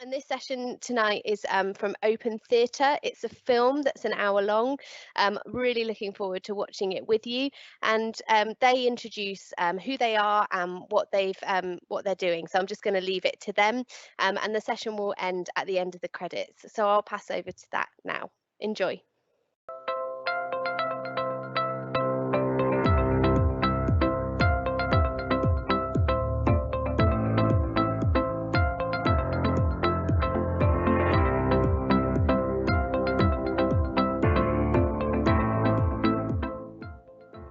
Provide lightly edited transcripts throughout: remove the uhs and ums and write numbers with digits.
And this session tonight is from Open Theatre. It's a film that's an hour long. Really looking forward to watching it with you. And they introduce who they are and what they're doing. So I'm just going to leave it to them. And the session will end at the end of the credits. So I'll pass over to that now. Enjoy.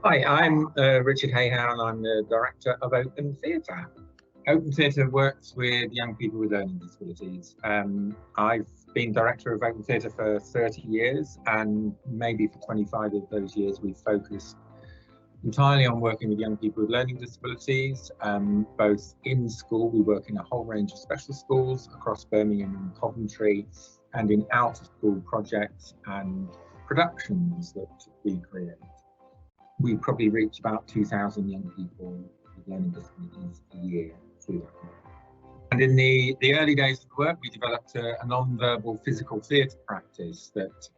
Hi, I'm Richard Hayhound. I'm the director of Open Theatre. Open Theatre works with young people with learning disabilities. I've been director of Open Theatre for 30 years, and maybe for 25 of those years we've focused entirely on working with young people with learning disabilities, both in school. We work in a whole range of special schools across Birmingham and Coventry, and in out-of-school projects and productions that we create. We probably reach about 2,000 young people with learning disabilities a year through that work. And in the early days of the work, we developed a non-verbal physical theatre practice that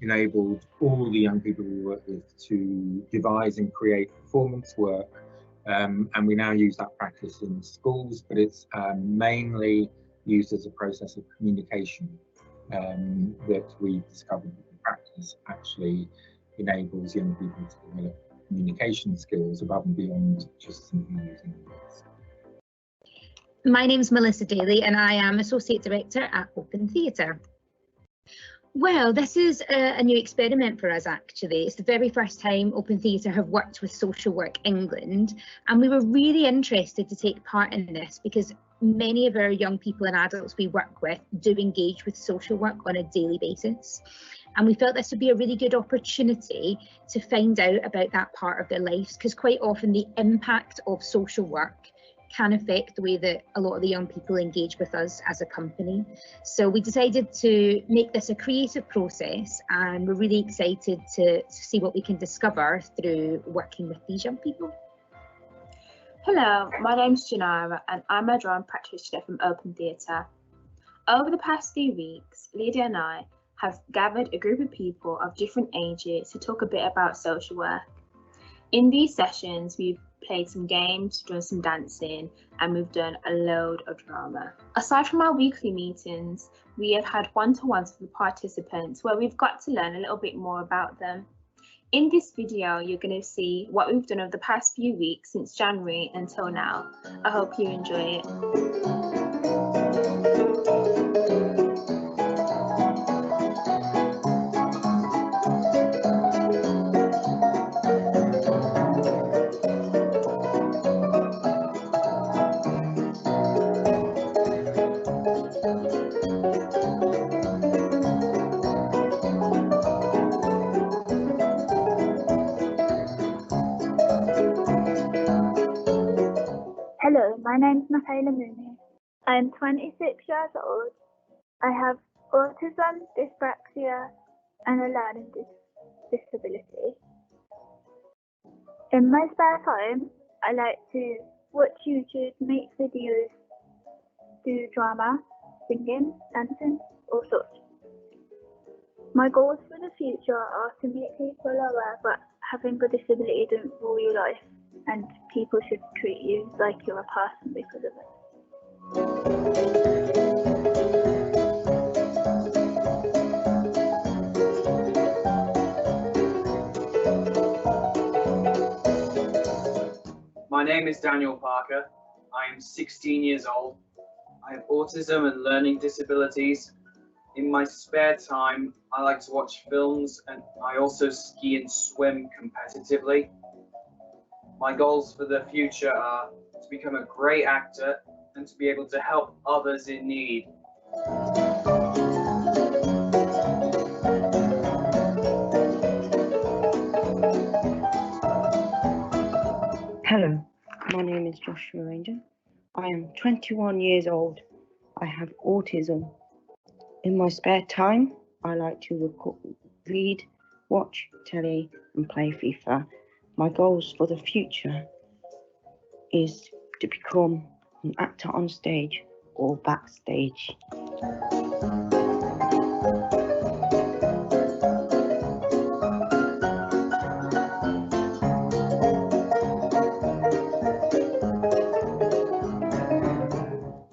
enabled all the young people we work with to devise and create performance work. And we now use that practice in schools, but it's mainly used as a process of communication that we discovered that the practice actually enables young people to develop communication skills above and beyond just simply using words. My name's Melissa Daly and I am Associate Director at Open Theatre. Well, this is a new experiment for us actually. It's the very first time Open Theatre have worked with Social Work England, and we were really interested to take part in this because many of our young people and adults we work with do engage with social work on a daily basis. And we felt this would be a really good opportunity to find out about that part of their lives, because quite often the impact of social work can affect the way that a lot of the young people engage with us as a company. So we decided to make this a creative process, and we're really excited to see what we can discover through working with these young people. Hello, my name's Janara and I'm a drama practitioner from Open Theatre. Over the past few weeks, Lydia and I have gathered a group of people of different ages to talk a bit about social work. In these sessions, we've played some games, done some dancing, and we've done a load of drama. Aside from our weekly meetings, we have had one-to-ones with the participants where we've got to learn a little bit more about them. In this video, you're going to see what we've done over the past few weeks since January until now. I hope you enjoy it. Hello, my name's Michaela Mooney. I am 26 years old. I have autism, dyspraxia, and a learning disability. In my spare time, I like to watch YouTube, make videos, do drama, singing, dancing, all sorts. My goals for the future are to make people aware that having a disability doesn't rule your life, and people should treat you like you're a person because of it. My name is Daniel Parker. I am 16 years old. I have autism and learning disabilities. In my spare time, I like to watch films, and I also ski and swim competitively. My goals for the future are to become a great actor and to be able to help others in need. Hello, my name is Joshua Ranger. I am 21 years old. I have autism. In my spare time, I like to read, watch telly and play FIFA. My goals for the future is to become an actor on stage or backstage.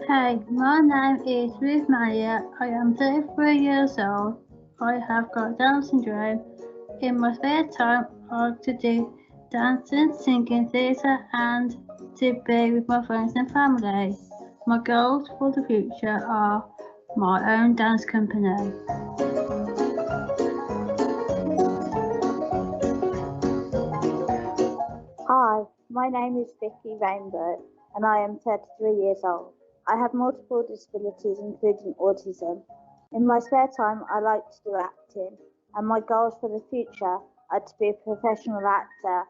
Hi, my name is Ruth Maria. I am 33 years old. I have got Down syndrome. In my spare time, I like to do dancing, singing, theatre, and to be with my friends and family. My goals for the future are my own dance company. Hi, my name is Vicky Rainbow and I am 33 years old. I have multiple disabilities including autism. In my spare time I like to do acting and my goals for the future are to be a professional actor,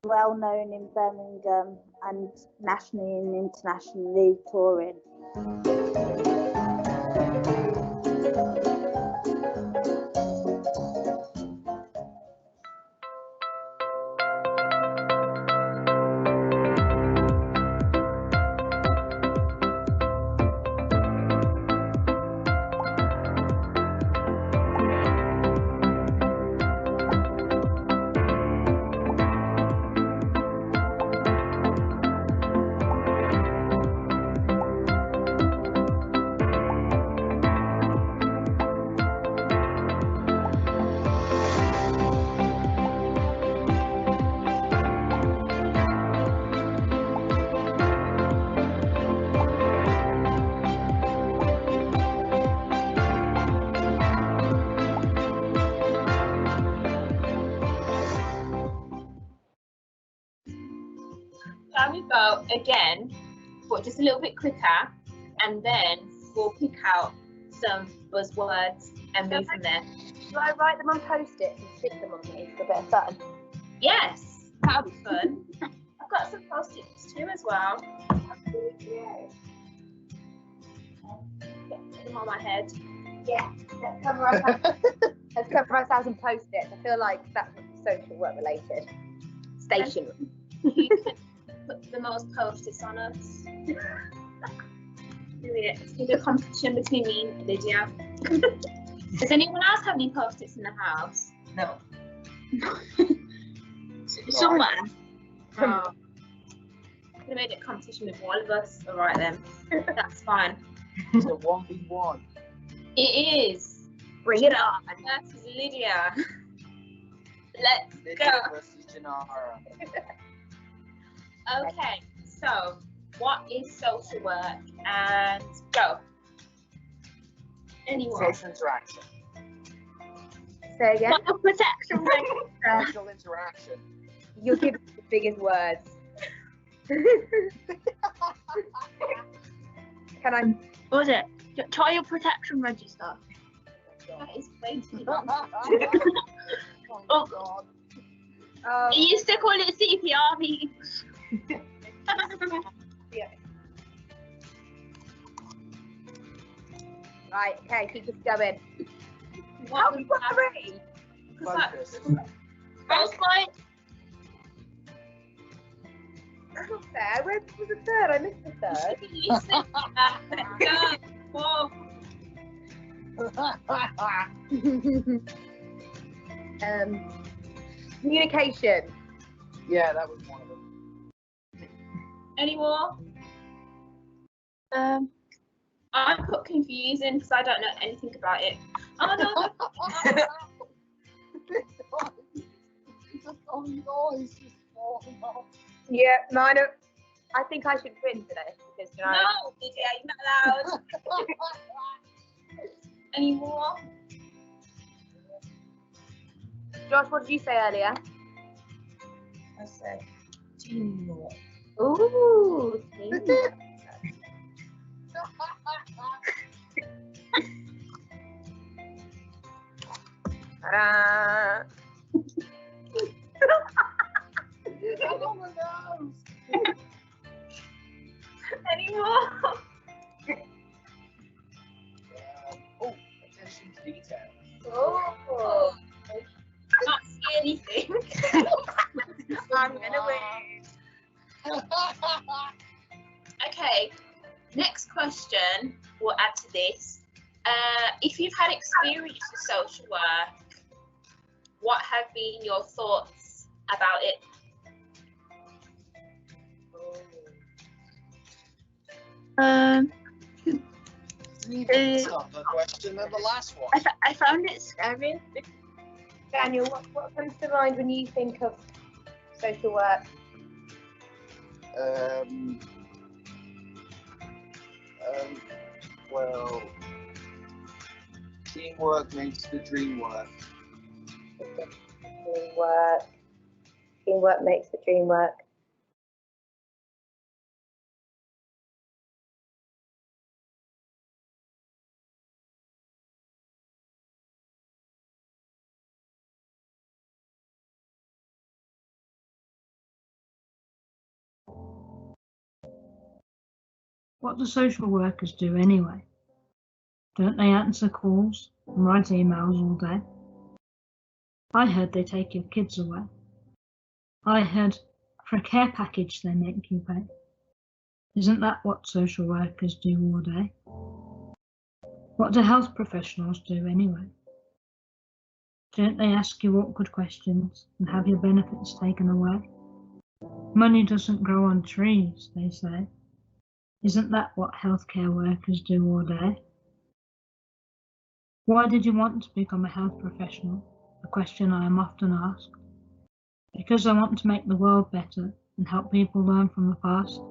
well known in Birmingham and nationally and internationally touring. Shall we go again, but just a little bit quicker, and then we'll pick out some buzzwords and move from there. Do I write them on post-its and stick them on me for a bit of fun? Yes, that'll be fun. I've got some post-its too as well. Get them on my head. Yeah, let's cover ourselves in post-its. I feel like that's social work related. Stationery. You can put the most post-its on us. It's going to be a competition between me and Lydia. Does anyone else have any post-its in the house? No. Somewhere. Oh. Could have made it a competition with all of us. All right then. That's fine. It's a 1v1. It is. Bring it on. Versus Lydia. Let's Lydia go. versus Janara. Okay, so what is social work? And go. Anyone? Social interaction. Say again. What a protection register. Social interaction. You'll give the biggest words. Can I? What was it? Child protection register. That is way too Oh long. my god. They used to call it CPR meetings. Yeah. Right, okay, keep us going. How What have was you got that? 3? Focus. That's mine. That's not fair. Where was the third? I missed the third. Listen. Go. Whoa. Communication. Yeah, that was one of them. Any more? I put confusing because I don't know anything about it. Oh no. Yeah, mine are, I think I should win today because you know. No, Lydia, you're not allowed. Any more? Josh, what did you say earlier? I said teamwork. Ooh, teamwork. Ta-da. Any more? Oh, attention to detail. Oh. I can't see anything. I'm gonna win. Okay, Next question we'll add to this. If you've had experience with social work, what have been your thoughts about it? Tougher question than the last one. I found it scary. Daniel, what comes to mind when you think of social work? Well, teamwork makes the dream work. Teamwork makes the dream work. What do social workers do anyway? Don't they answer calls and write emails all day? I heard they take your kids away. I heard for a care package they make you pay. Isn't that what social workers do all day? What do health professionals do anyway? Don't they ask you awkward questions and have your benefits taken away? Money doesn't grow on trees, they say. Isn't that what healthcare workers do all day? Why did you want to become a health professional? A question I am often asked. Because I want to make the world better and help people learn from the past.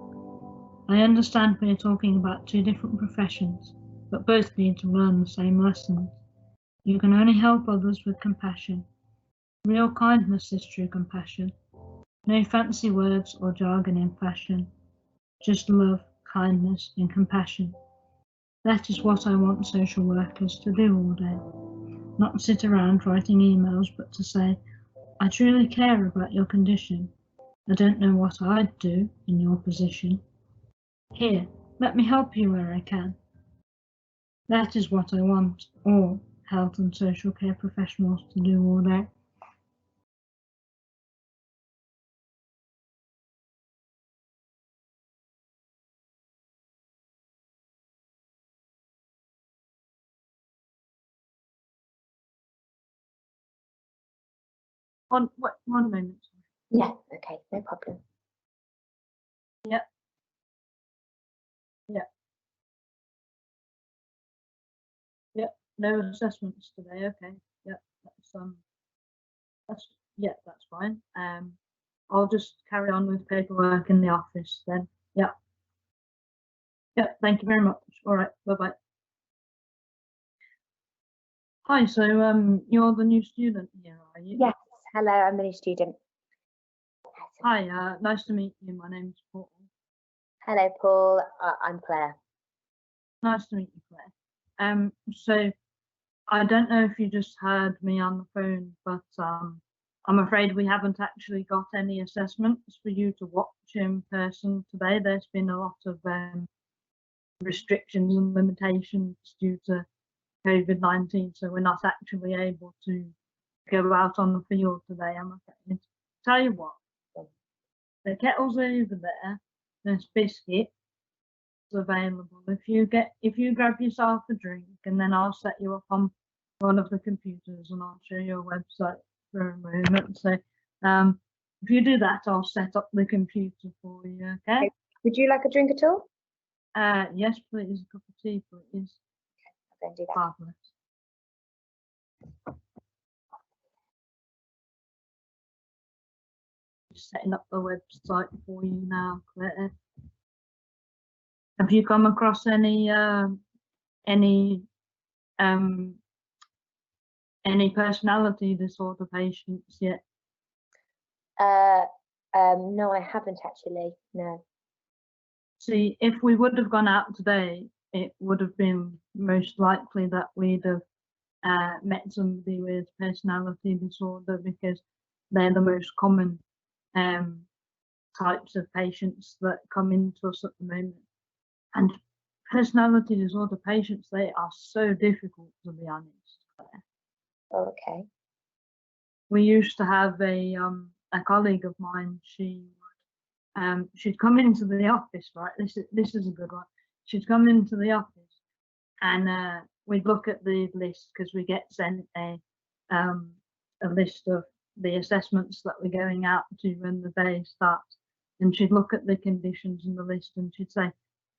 I understand we are talking about two different professions, but both need to learn the same lessons. You can only help others with compassion. Real kindness is true compassion. No fancy words or jargon in fashion. Just love, kindness and compassion. That is what I want social workers to do all day. Not sit around writing emails, but to say, I truly care about your condition. I don't know what I'd do in your position. Here, let me help you where I can. That is what I want all health and social care professionals to do all day. One moment. Yeah, okay, no problem. Yep. No assessments today. Okay. Yep. That's fine. I'll just carry on with paperwork in the office then. Yep. Thank you very much. All right. Bye bye. Hi. So you're the new student here, are you? Yes. Hello, I'm a new student. Hi. Nice to meet you. My name's Paul. Hello, Paul. I'm Claire. Nice to meet you, Claire. So I don't know if you just heard me on the phone, but I'm afraid we haven't actually got any assessments for you to watch in person today. There's been a lot of restrictions and limitations due to COVID-19, so we're not actually able to go out on the field today, I'm afraid. Tell you what, the kettle's over there, there's biscuits available. If you grab yourself a drink, and then I'll set you up on one of the computers and I'll show you a website for a moment. So if you do that, I'll set up the computer for you, okay? Would you like a drink at all? Yes, please. A cup of tea, please. Okay, I'll do that. Fabulous. Just setting up the website for you now, Claire. Have you come across any personality disorder patients yet? No, I haven't actually. No. See, if we would have gone out today, it would have been most likely that we'd have met somebody with personality disorder, because they're the most common types of patients that come into us at the moment. And personality disorder patients, they are so difficult, to be honest, Claire. Oh, okay. We used to have a colleague of mine. She'd come into the office, right? This is a good one. she'd come into the office, and we'd look at the list because we get sent a list of the assessments that we're going out to when the day starts. And she'd look at the conditions in the list and she'd say,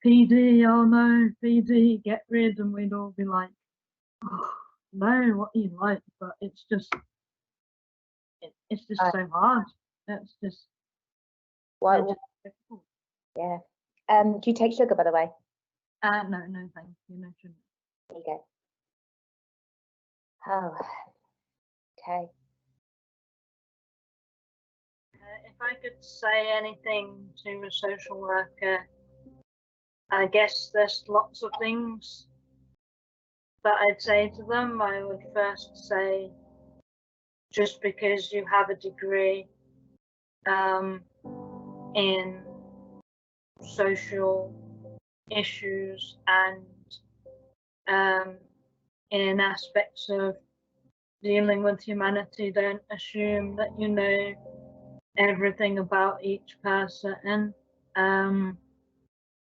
PD, oh no, PD, get rid. And we'd all be like, oh, no, what do you like? But it's just so hard. It's just, Why? just difficult. Yeah. Do you take sugar, by the way? No, thank you. No sugar. There you go. Oh, okay. If I could say anything to a social worker, I guess there's lots of things that I'd say to them. I would first say, just because you have a degree in social issues and in aspects of dealing with humanity, don't assume that you know everything about each person.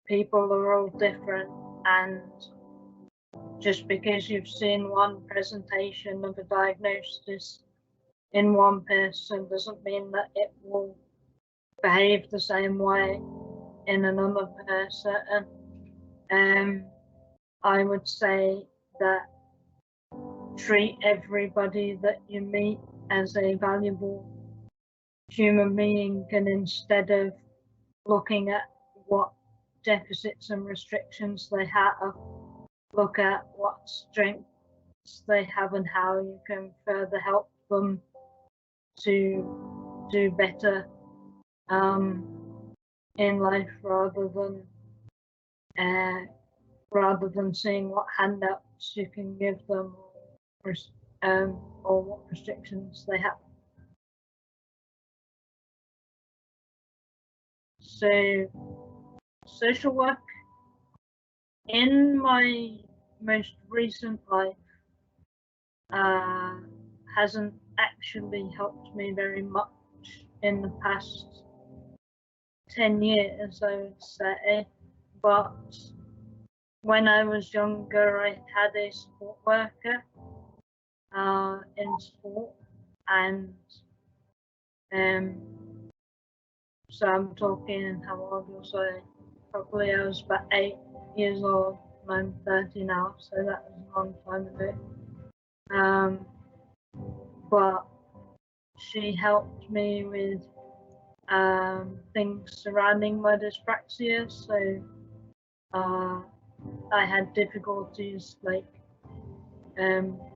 People are all different, and just because you've seen one presentation of a diagnosis in one person doesn't mean that it will behave the same way in another person. I would say that treat everybody that you meet as a valuable human being, and instead of looking at what deficits and restrictions they have, look at what strengths they have and how you can further help them to do better in life, rather than seeing what handouts you can give them or what restrictions they have. So social work in my most recent life hasn't actually helped me very much in the past 10 years, I would say. But when I was younger, I had a support worker in sport, and so I'm talking, how old was I? Probably I was about 8 years old, and I'm 30 now, so that was a long time ago. But she helped me with things surrounding my dyspraxia. So I had difficulties like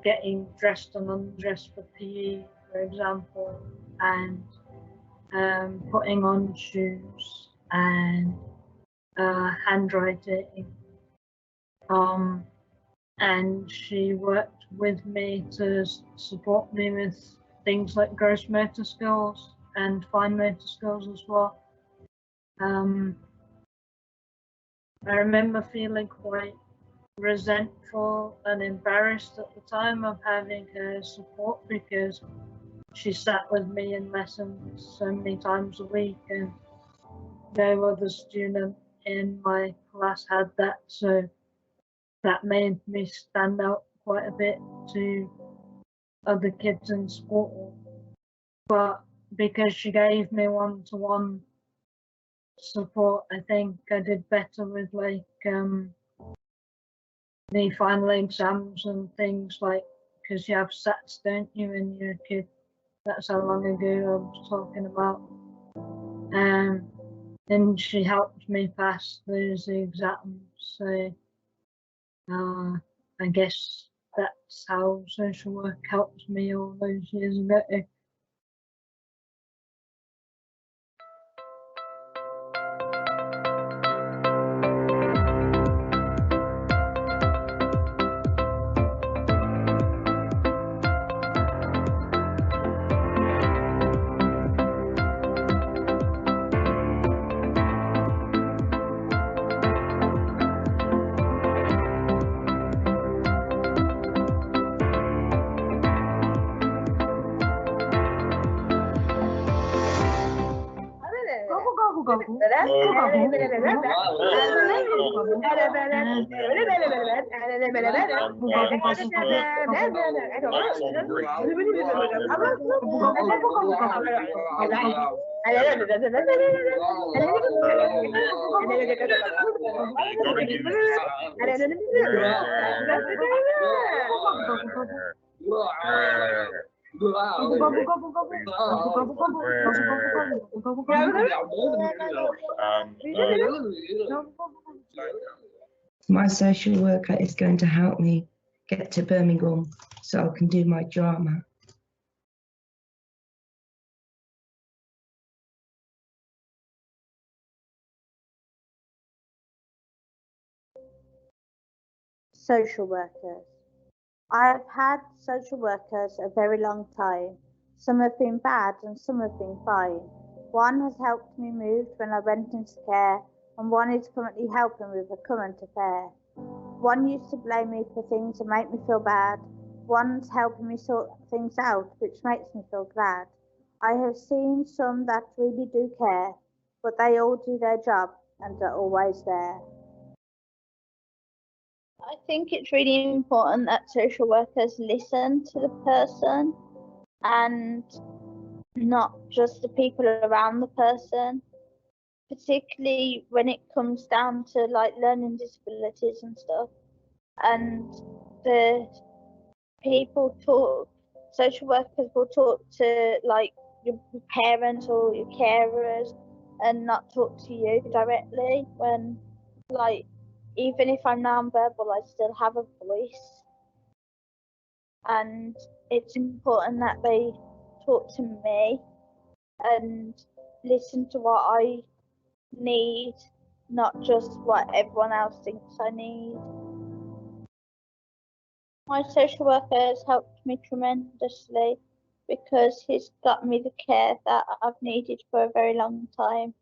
getting dressed and undressed for PE, for example, and putting on shoes and handwriting. And she worked with me to support me with things like gross motor skills and fine motor skills as well. I remember feeling quite resentful and embarrassed at the time of having her support, because she sat with me in lessons so many times a week, and no other student in my class had that, so that made me stand out quite a bit to other kids in school. But because she gave me one-to-one support, I think I did better with like the final exams and things, like, because you have SATs, don't you, when you're a kid? That's how long ago I was talking about. And she helped me pass those exams. So I guess that's how social work helped me all those years ago. My social worker is going to help me get to Birmingham so I can do my drama. Social workers. I've had social workers a very long time. Some have been bad and some have been fine. One has helped me move when I went into care, and one is currently helping with a current affair. One used to blame me for things and make me feel bad. One's helping me sort things out, which makes me feel glad. I have seen some that really do care, but they all do their job and are always there. I think it's really important that social workers listen to the person and not just the people around the person, particularly when it comes down to like learning disabilities and stuff. And the social workers will talk to like your parents or your carers and not talk to you directly when like even if I'm non-verbal, I still have a voice. And it's important that they talk to me and listen to what I need, not just what everyone else thinks I need. My social worker has helped me tremendously because he's got me the care that I've needed for a very long time.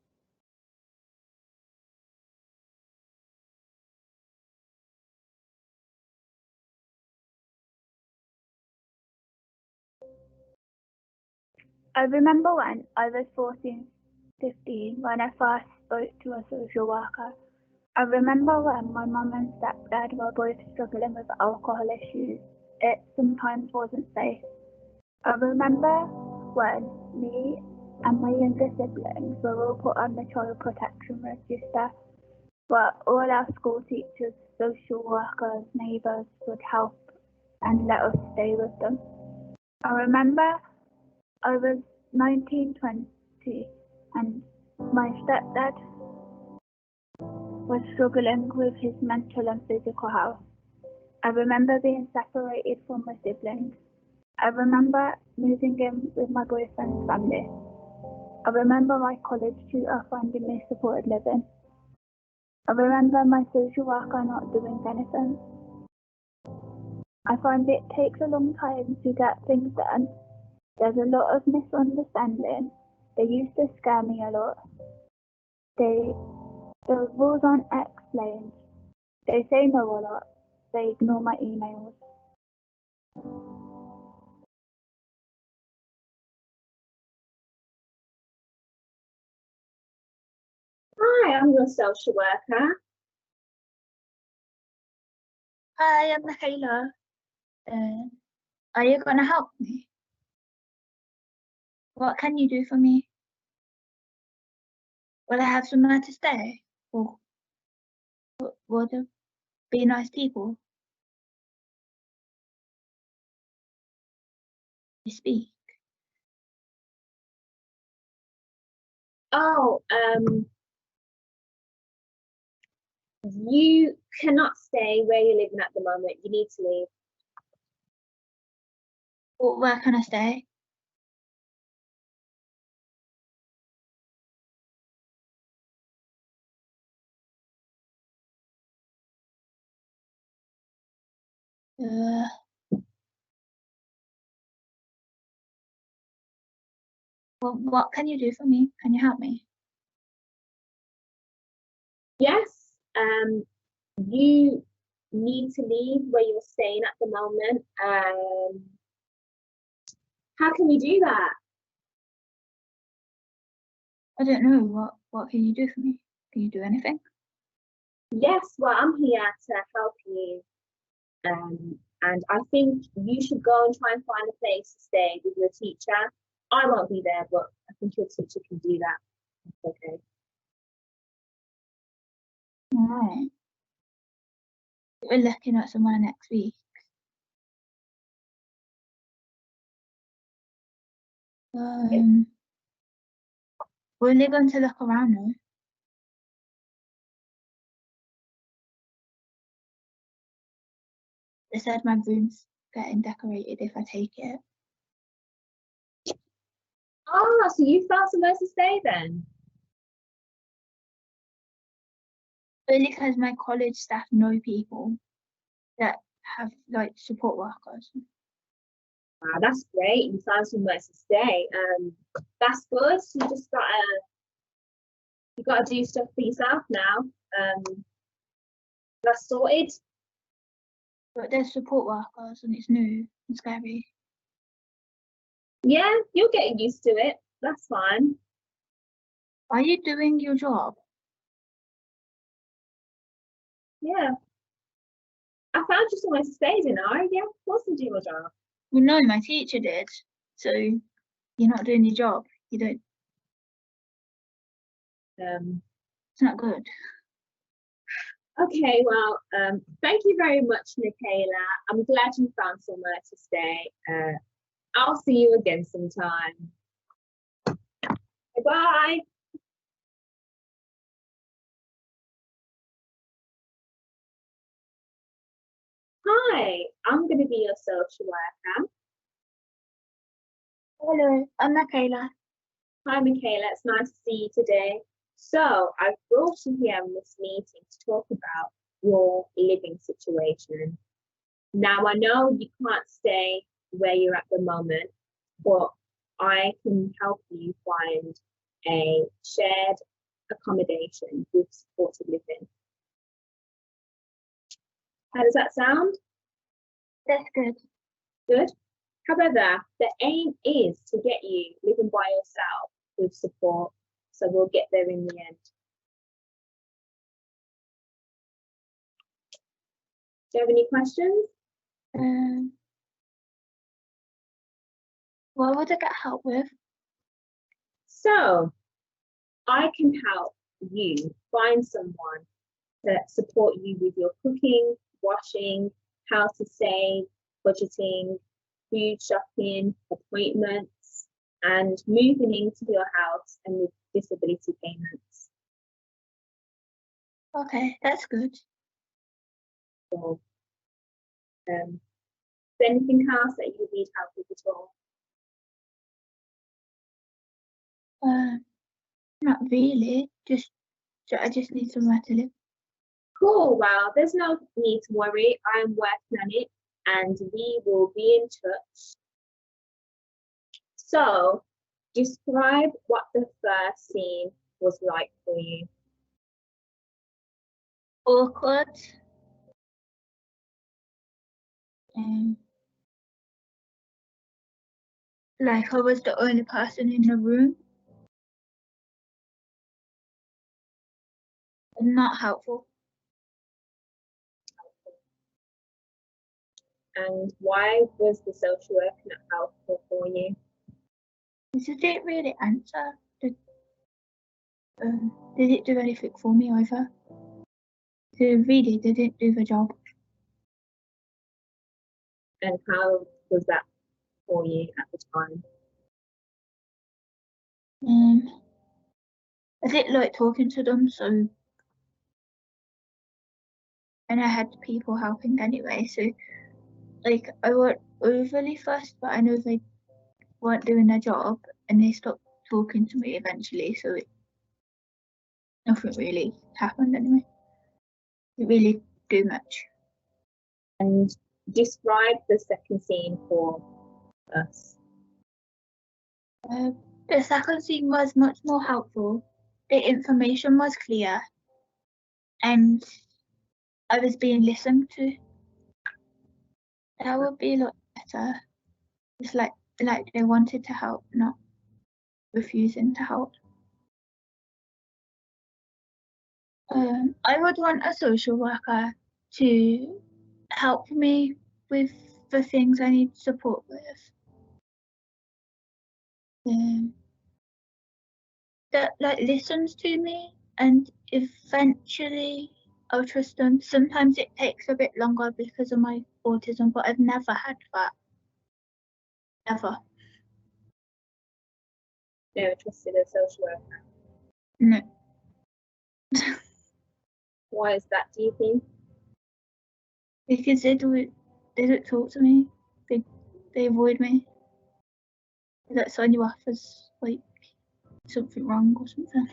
I remember when I was 14, 15, when I first spoke to a social worker. I remember when my mum and stepdad were both struggling with alcohol issues. It sometimes wasn't safe. I remember when me and my younger siblings were all put on the child protection register, where all our school teachers, social workers, neighbours would help and let us stay with them. I remember I was 19, 20, and my stepdad was struggling with his mental and physical health. I remember being separated from my siblings. I remember moving in with my boyfriend's family. I remember my college tutor finding me supported living. I remember my social worker not doing anything. I find it takes a long time to get things done. There's a lot of misunderstanding. They used to scare me a lot. The rules aren't explained. They say no a lot. They ignore my emails. Hi, I'm your social worker. Hi, I'm Michaela. Are you gonna help me? What can you do for me? Will I have somewhere to stay? Or will there be nice people? You speak. Oh, you cannot stay where you're living at the moment. You need to leave. Well, where can I stay? Well, what can you do for me? Can you help me? Yes, you need to leave where you're staying at the moment. How can we do that? I don't know. What can you do for me? Can you do anything? Yes, well, I'm here to help you. And I think you should go and try and find a place to stay with your teacher. I won't be there, but I think your teacher can do that. That's okay. Right. We're looking at somewhere next week. We're only going to look around now. They said my room's getting decorated if I take it. Oh, so you found somewhere to stay then? Only because my college staff know people that have like support workers. Wow, that's great. You found somewhere to stay. That's good. You gotta do stuff for yourself now. That's sorted. But there's support workers and it's new and scary. Yeah, you'll get used to it. That's fine. Are you doing your job? Yeah. I found you somewhere to stay, didn't I? Yeah, of course I do your job. Well, no, my teacher did. So you're not doing your job. You don't. It's not good. Okay, well, thank you very much, Michaela. I'm glad you found somewhere to stay. I'll see you again sometime. Bye. Hi, I'm going to be your social worker. Hello, I'm Michaela. Hi, Michaela. It's nice to see you today. So I've brought you here in this meeting to talk about your living situation. Now, I know you can't stay where you're at the moment, but I can help you find a shared accommodation with supported living. How does that sound? That's good. Good. However, the aim is to get you living by yourself with support, so we'll get there in the end. Do you have any questions? What would I get help with? So, I can help you find someone to support you with your cooking, washing, how to save, budgeting, food shopping, appointments, and moving into your house and with disability payments. Okay, that's good. So, is there anything else that you need help with at all? Not really. I just need somewhere to live. Cool. Well, there's no need to worry. I'm working on it, and we will be in touch. So, describe what the first scene was like for you. Awkward. Like I was the only person in the room. Not helpful. And why was the social worker not helpful for you? They didn't really answer. They didn't do anything for me either. They didn't do the job. And how was that for you at the time? I didn't like talking to them, so and I had people helping anyway, so like I weren't overly fussed, but I know they weren't doing their job and they stopped talking to me eventually, so nothing really happened anyway. Didn't really do much. And describe the second scene for us. The second scene was much more helpful. The information was clear and I was being listened to. That would be a lot better. It's like they wanted to help, not refusing to help. I would want a social worker to help me with the things I need support with. That like listens to me, and eventually I'll trust them. Sometimes it takes a bit longer because of my autism, but I've never had that. Ever. Never trusted a social worker. No. Why is that, do you think? Because they don't talk to me. They avoid me. That sign you off as like something wrong or something.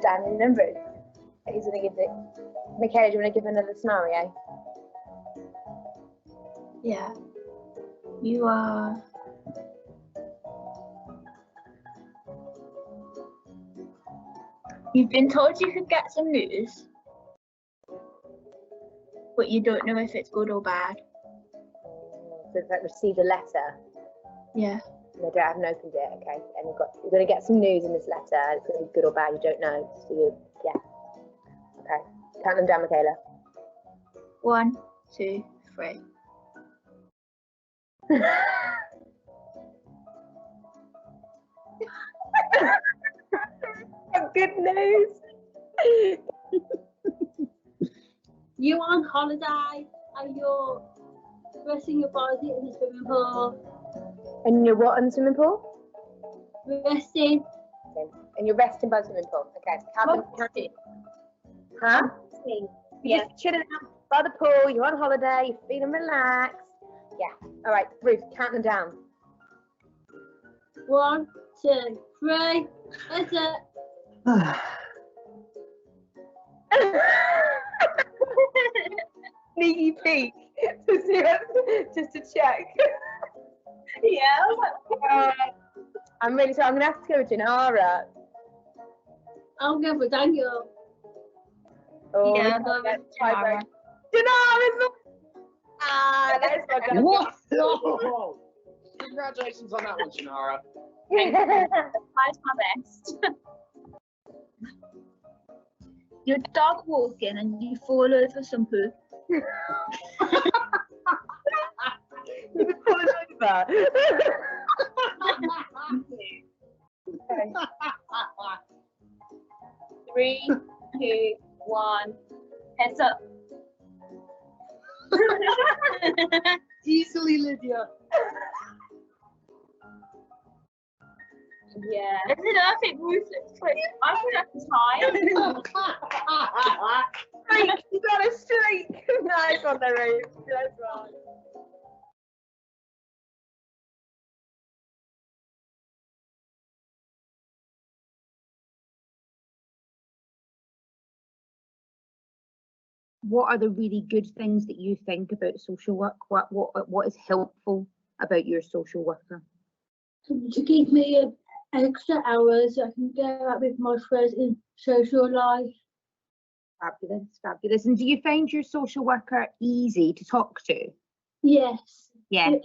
Standing numbers. He's going to give it. Michaela, do you want to give another scenario? Yeah. You are. You've been told you could get some news, but you don't know if it's good or bad. So it's like receive a letter. Yeah. And they haven't opened it, okay? And you're going to get some news in this letter. It's going to be good or bad, you don't know. So yeah. Okay. Count them down, Michaela. 1, 2, 3. Good news. You on holiday and you're resting your body in the swimming pool. And you're what in the swimming pool? Resting. Okay. And you're resting by the swimming pool. Okay. Huh? You're just chilling out by the pool. You're on holiday. You're feeling relaxed. Yeah. All right, Ruth, count them down. 1, 2, 3. That's it. Sneaky peek just to check. Yeah. I'm really sorry. I'm gonna have to go with Janara. I'll go for Daniel. Oh, Yeah, I'll go with Janara. Janara! That's not gonna What? No! Congratulations on that one, Janara. Tried my best. You're dog walking and you fall over some poo. You just pull it over. Okay. 3, 2, 1. Heads up. Easily, Lydia. Yeah. I don't know, I think Ruth looks like I should have to try. Streak! You got a streak! Nice on the Ruth. That's right. what are the really good things that you think about social work? What is helpful about your social worker? To give me extra hours so I can go out with my friends in social life. Fabulous, fabulous. And do you find your social worker easy to talk to? Yes. Yeah. It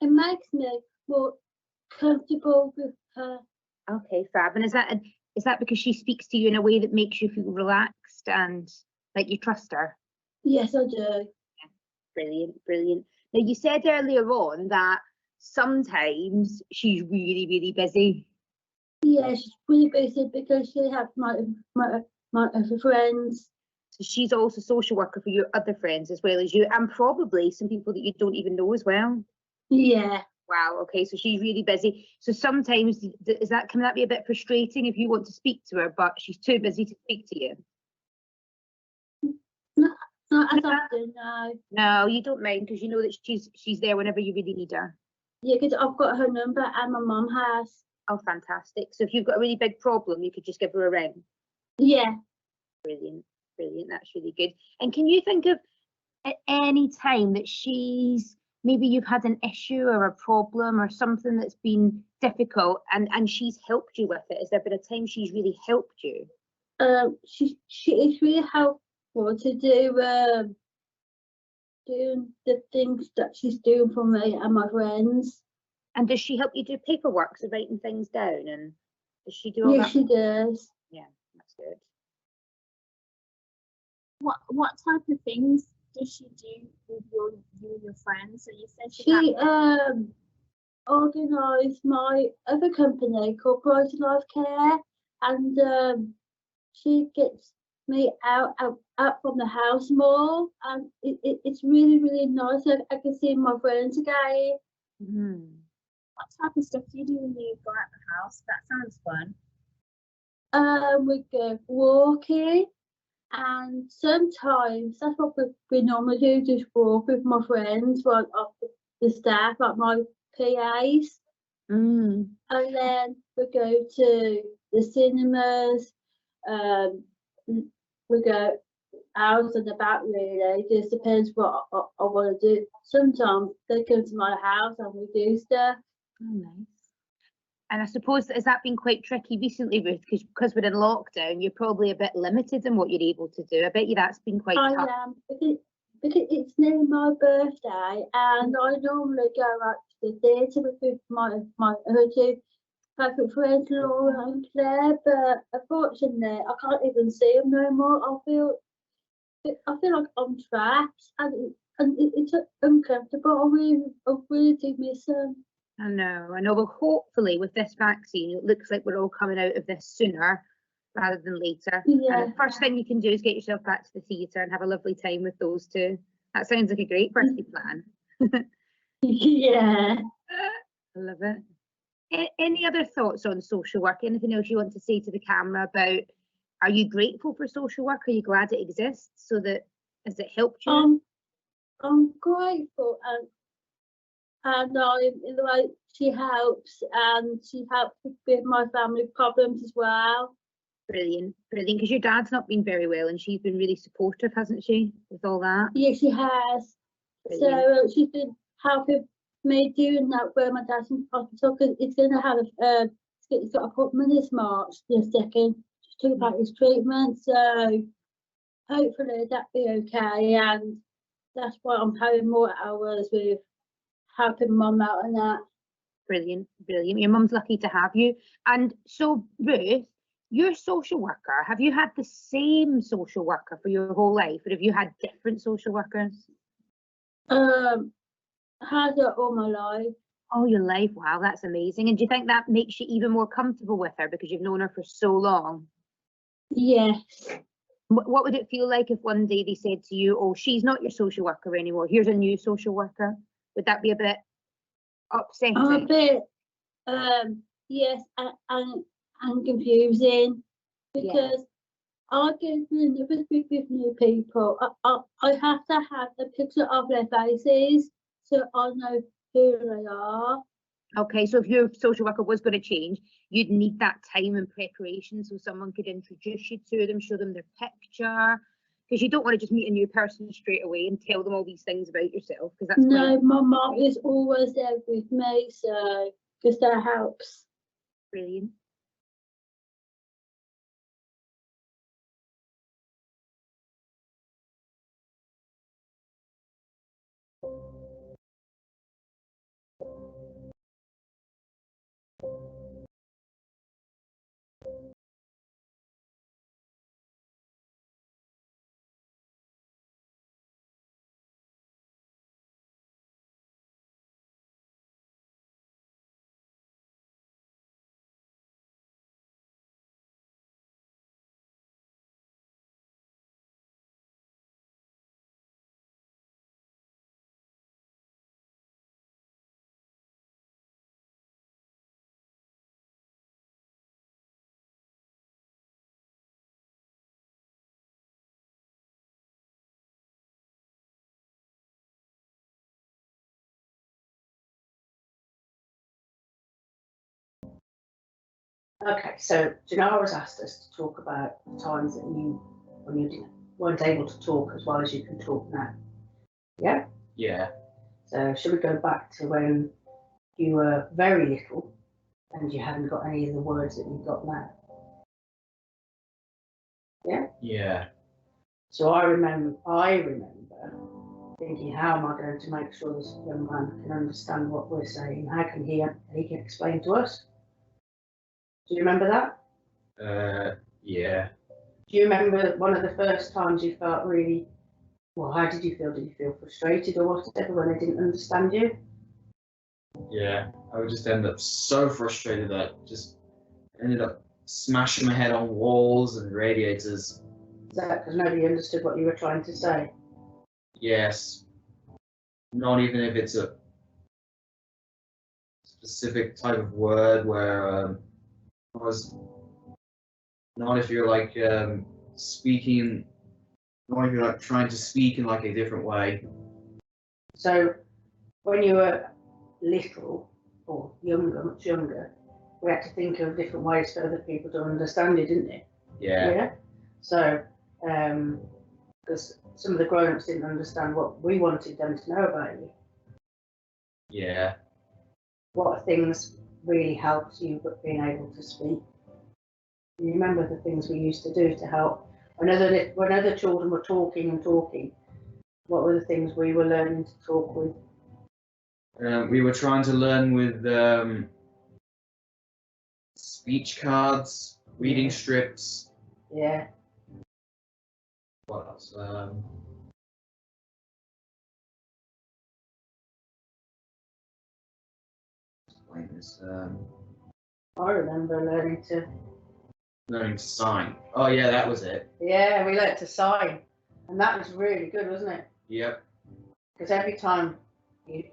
makes me more comfortable with her. Okay, fab. And is that because she speaks to you in a way that makes you feel relaxed and like you trust her? Yes, I do. Yeah. Brilliant, brilliant. Now you said earlier on that sometimes she's really, really busy. Yeah, she's really busy because she has my other friends. So she's also social worker for your other friends as well as you, and probably some people that you don't even know as well. Yeah. Wow. Okay. So she's really busy. So sometimes can that be a bit frustrating if you want to speak to her, but she's too busy to speak to you? Not as often, no. No, you don't mind because you know that she's there whenever you really need her. Yeah, because I've got her number and my mum has. Oh, fantastic. So if you've got a really big problem, you could just give her a ring. Yeah. Brilliant, brilliant. That's really good. And can you think of at any time that maybe you've had an issue or a problem or something that's been difficult and she's helped you with it? Has there been a time she's really helped you? She is really helpful to do doing the things that she's doing for me and my friends. And does she help you do paperwork, so writing things down? And does she do all that? Yes, she does. Yeah, that's good. What type of things does she do with you and your friends? So you said she organised my other company called Brighter Life Care, and she gets me out from the house more, and it's really, really nice. I can see my friends again. Mm. What type of stuff do you do when you go out the house? That sounds fun. We go walking, and sometimes that's what we normally do, just walk with my friends, one of the staff, like my PAs. Mm. And then we go to the cinemas, we go out and about really, just depends what I want to do. Sometimes they come to my house and we do stuff. Oh, nice. And I suppose, has that been quite tricky recently, Ruth? Because we're in lockdown, you're probably a bit limited in what you're able to do. I bet you that's been quite tough. I am, because it's near my birthday, and I normally go out to the theatre with my two perfect friends, Laura and Claire, but unfortunately I can't even see them no more. I feel like I'm trapped, and it's uncomfortable. I really do miss them. I know. Well, hopefully with this vaccine, it looks like we're all coming out of this sooner rather than later. Yeah. And the first thing you can do is get yourself back to the theatre and have a lovely time with those two. That sounds like a great birthday plan. Yeah. I love it. Any other thoughts on social work? Anything else you want to say to the camera about, are you grateful for social work? Are you glad it exists? So that, has it helped you? I'm grateful, and in the way she helps, and she helps with my family problems as well. Brilliant, brilliant. Because your dad's not been very well, and she's been really supportive, hasn't she, with all that? Yes, she has. Brilliant. So she's been helping me doing that where my dad's in hospital, because it's going to have it's got appointment this March the 2nd to talk about his treatment. So hopefully that'll be okay, and that's why I'm having more hours with helping mum out and that. Brilliant, brilliant. Your mum's lucky to have you. And so, Ruth, your social worker, have you had the same social worker for your whole life, or have you had different social workers? Had her all my life. All your life? Wow, that's amazing. And do you think that makes you even more comfortable with her because you've known her for so long? Yes. What would it feel like if one day they said to you, oh, she's not your social worker anymore, here's a new social worker? Would that be a bit upsetting? A bit, yes, and confusing, because I get nervous with new people. I have to have a picture of their faces so I know who they are. Okay, so if your social worker was going to change, you'd need that time and preparation so someone could introduce you to them, show them their picture, because you don't want to just meet a new person straight away and tell them all these things about yourself, because that's No, my mum is always there with me, so because that helps. Brilliant. Okay, so Janara has asked us to talk about the times that when you weren't able to talk as well as you can talk now. Yeah? Yeah. So should we go back to when you were very little and you hadn't got any of the words that you've got now? Yeah? Yeah. So I remember thinking, how am I going to make sure this young man can understand what we're saying? How can he can explain to us? Do you remember that? Yeah. Do you remember one of the first times you felt really, well, how did you feel? Did you feel frustrated or whatever when they didn't understand you? Yeah. I would just end up so frustrated that I just ended up smashing my head on walls and radiators. Is that because nobody understood what you were trying to say? Yes. Not even if it's a specific type of word where was not if you're like speaking, not if you're like trying to speak in like a different way. So when you were little or younger, much younger, we had to think of different ways for other people to understand you, didn't you? Yeah. Yeah. So because some of the grown-ups didn't understand what we wanted them to know about you. Yeah. What things really helped you but being able to speak? You remember the things we used to do to help when other children were talking and talking? What were the things we were learning to talk with? We were trying to learn with speech cards, reading strips. Yeah. What else? Explain this. I remember Learning to sign. Oh yeah, that was it. Yeah, we learned to sign, and that was really good, wasn't it? Yep. Because every time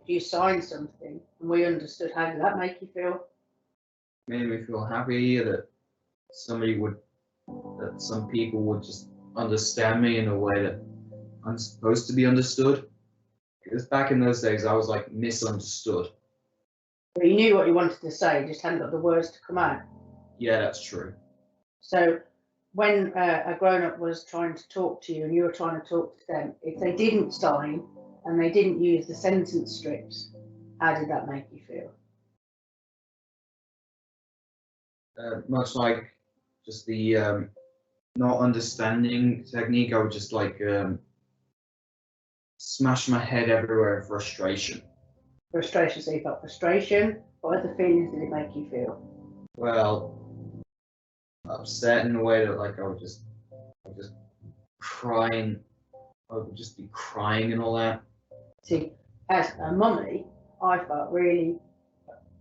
you signed something and we understood, how did that make you feel? Made me feel happy that some people would just understand me in a way that I'm supposed to be understood. Because back in those days, I was like misunderstood. But you knew what you wanted to say, just hadn't got the words to come out. Yeah, that's true. So when a grown-up was trying to talk to you and you were trying to talk to them, if they didn't sign and they didn't use the sentence strips, how did that make you feel? Much like just the not understanding technique, I would just like smash my head everywhere in frustration. Frustration, so you felt frustration. What other feelings did it make you feel? Well, upset in a way that like I would just crying. I would just be crying and all that. See, as a mummy, I felt really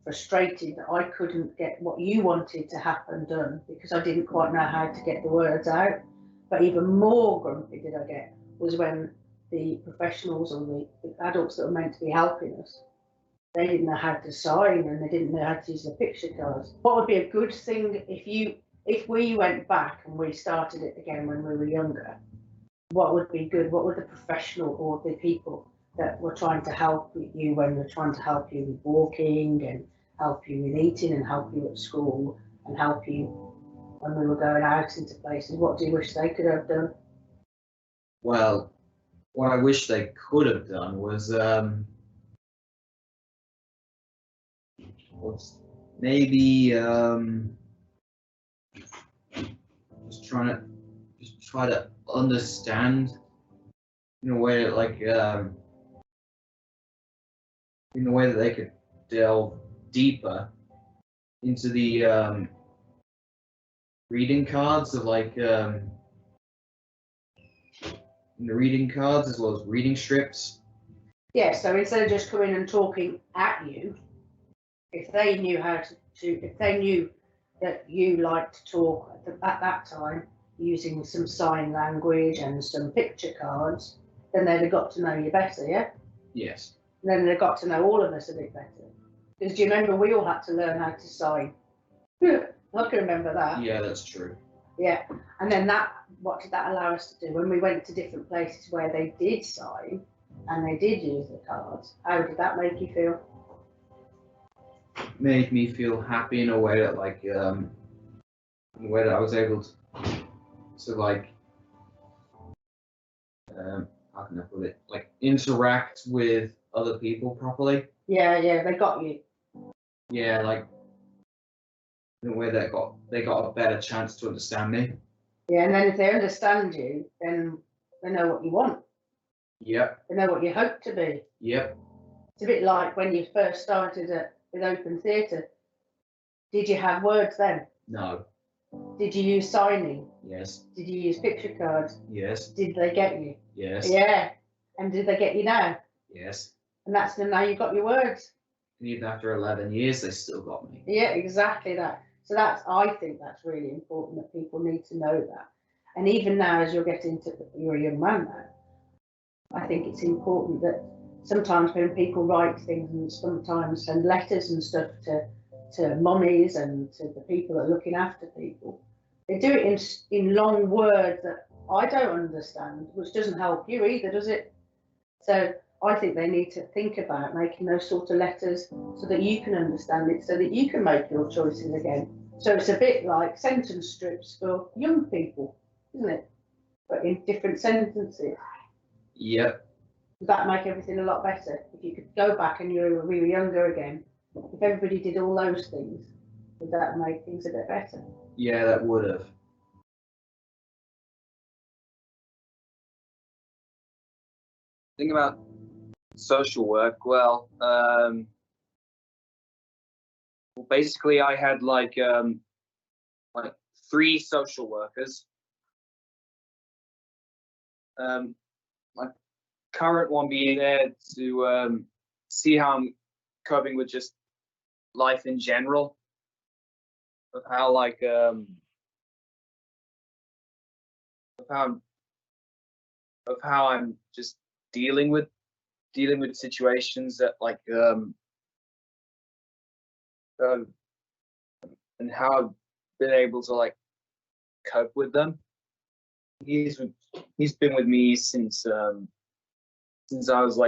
frustrated that I couldn't get what you wanted to happen done because I didn't quite know how to get the words out. But even more grumpy did I get was when the professionals or the adults that were meant to be helping us, they didn't know how to sign and they didn't know how to use the picture cards. What would be a good thing if we went back and we started it again when we were younger? What would be good? What would the professional or the people that were trying to help you when we're trying to help you with walking and help you with eating and help you at school and help you when we were going out into places, what do you wish they could have done? Well, what I wish they could have done was maybe just try to understand in a way that in a way that they could delve deeper into the reading cards of in the reading cards as well as reading strips. Yeah, so instead of just coming and talking at you, if they knew how if they knew that you like to talk at that time using some sign language and some picture cards, then they'd have got to know you better, yeah? Yes. And then they've got to know all of us a bit better. Because do you remember we all had to learn how to sign? I can remember that. Yeah, that's true. Yeah, and then what did that allow us to do? When we went to different places where they did sign and they did use the cards, how did that make you feel? Made me feel happy in a way that I was able to how can I put it, interact with other people properly. Yeah, they got you. Yeah, in a way that they got a better chance to understand me. Yeah, and then if they understand you, then they know what you want. Yep. They know what you hope to be. Yep. It's a bit like when you first started with Open Theatre. Did you have words then? No. Did you use signing? Yes. Did you use picture cards? Yes. Did they get you? Yes. Yeah. And did they get you now? Yes. And that's now you got your words. And even after 11 years, they still got me. Yeah, exactly that. So I think that's really important that people need to know that. And even now, as you're you're a young man now, I think it's important that sometimes when people write things and sometimes send letters and stuff to mummies and to the people that are looking after people, they do it in long words that I don't understand, which doesn't help you either, does it? So I think they need to think about making those sort of letters so that you can understand it, so that you can make your choices again. So it's a bit like sentence strips for young people, isn't it? But in different sentences. Yep. Would that make everything a lot better? If you could go back and you were younger again, if everybody did all those things, would that make things a bit better? Yeah, that would have. Think about social work. Well, basically, I had like 3 social workers. My current one being there to see how I'm coping with just life in general, of how of how I'm just dealing with situations that and how I've been able to cope with them. He's been with me since I was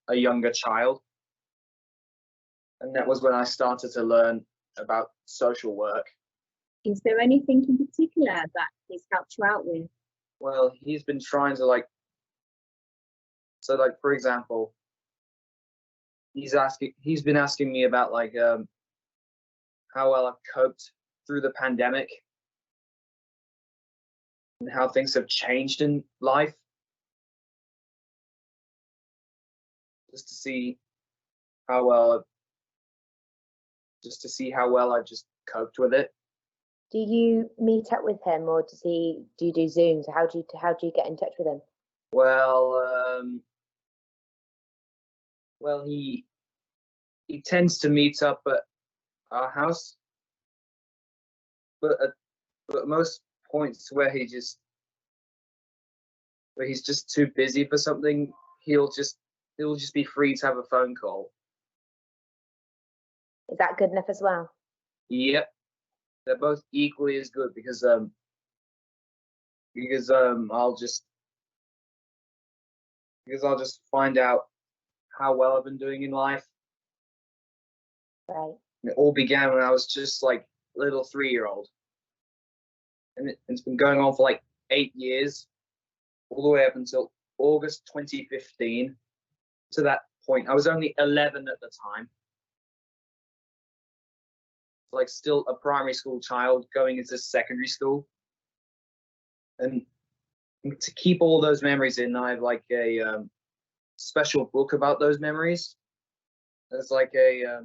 a younger child, and that was when I started to learn about social work. Is there anything in particular that he's helped you out with? Well, he's been trying to for example, he's been asking me about how well I've coped through the pandemic and how things have changed in life, just to see how well I've just coped with it. Do you meet up with him, or do you do Zooms? How do you get in touch with him? Well, he tends to meet up at our house, but at most points where he's just too busy for something, he'll just be free to have a phone call. Is that good enough as well? Yep, they're both equally as good because I'll just find out how well I've been doing in life. Right. And it all began when I was just a little 3-year-old, and it's been going on for 8 years. all the way up until August 2015. To that point, I was only 11 at the time. Like still a primary school child going into secondary school. And to keep all those memories in, I have like a special book about those memories. There's like a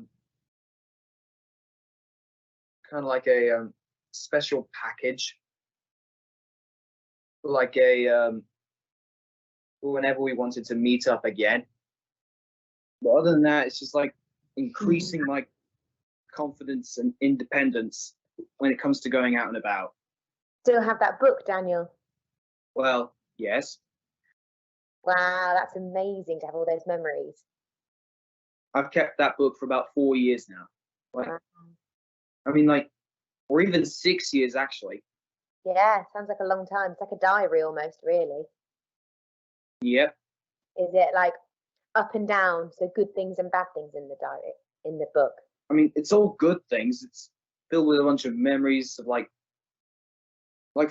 kind of like a special package, like a whenever we wanted to meet up again. But other than that, it's just like increasing my confidence and independence when it comes to going out and about. Still have that book, Daniel? Well, yes. Wow, that's amazing to have all those memories. I've kept that book for about 4 years now. Like, I mean, like, or even 6 years actually. Yeah, sounds like a long time. It's like a diary almost, really. Yep. Is it like up and down, so good things and bad things in the diary, in the book? I mean, it's all good things. It's filled with a bunch of memories of like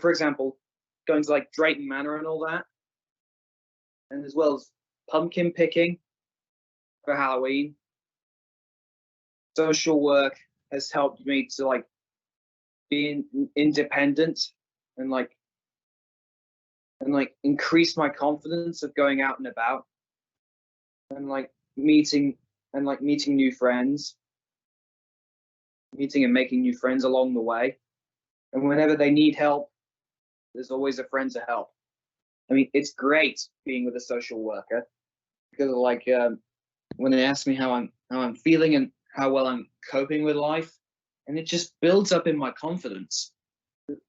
for example, going to like Drayton Manor and all that, and as well as pumpkin picking for Halloween. Social work has helped me to like be independent and like increase my confidence of going out and about and like meeting new friends, meeting and making new friends along the way. And whenever they need help, there's always a friend to help. I mean, it's great being with a social worker because like when they ask me how I'm feeling and how well I'm coping with life, and it just builds up in my confidence.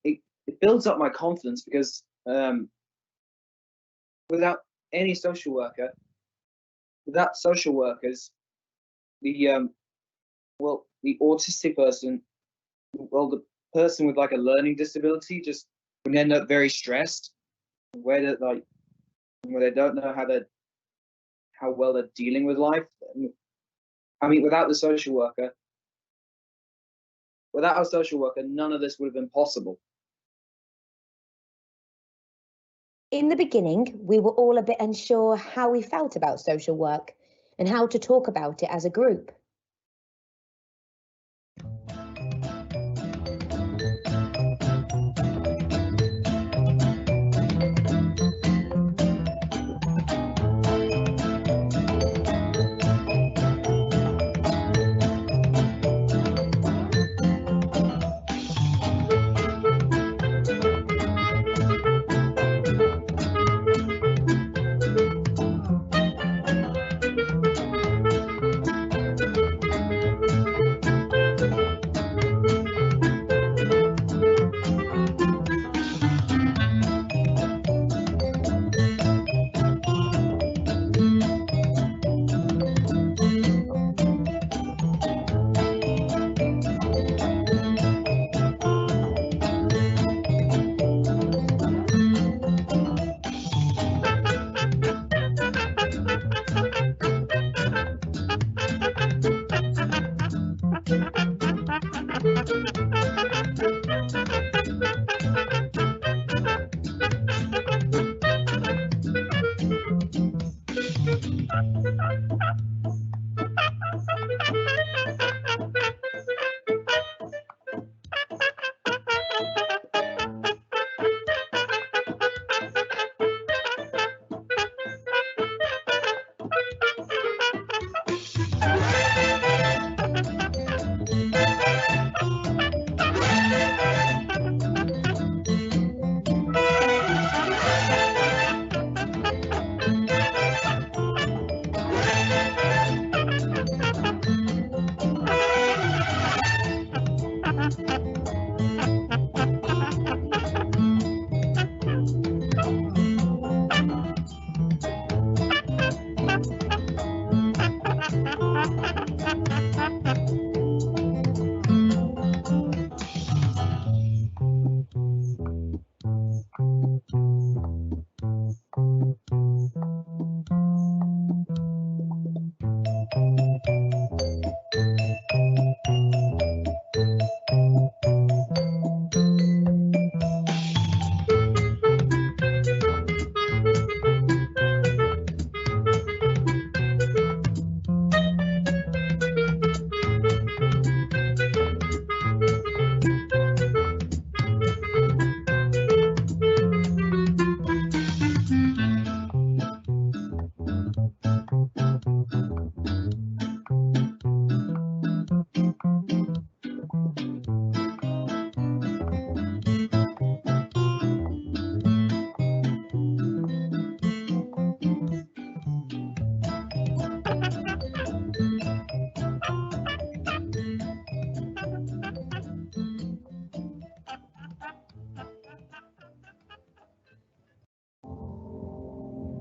It builds up my confidence because without social workers, the autistic person, the person with like a learning disability just would end up very stressed, where they don't know how well they're dealing with life. I mean, without our social worker, none of this would have been possible. In the beginning, we were all a bit unsure how we felt about social work and how to talk about it as a group.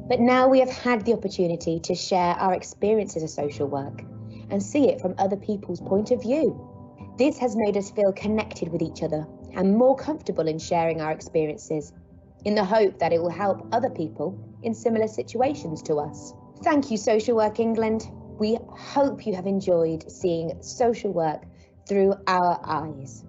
But now we have had the opportunity to share our experiences of social work and see it from other people's point of view. This has made us feel connected with each other and more comfortable in sharing our experiences, in the hope that it will help other people in similar situations to us. Thank you, Social Work England. We hope you have enjoyed seeing social work through our eyes.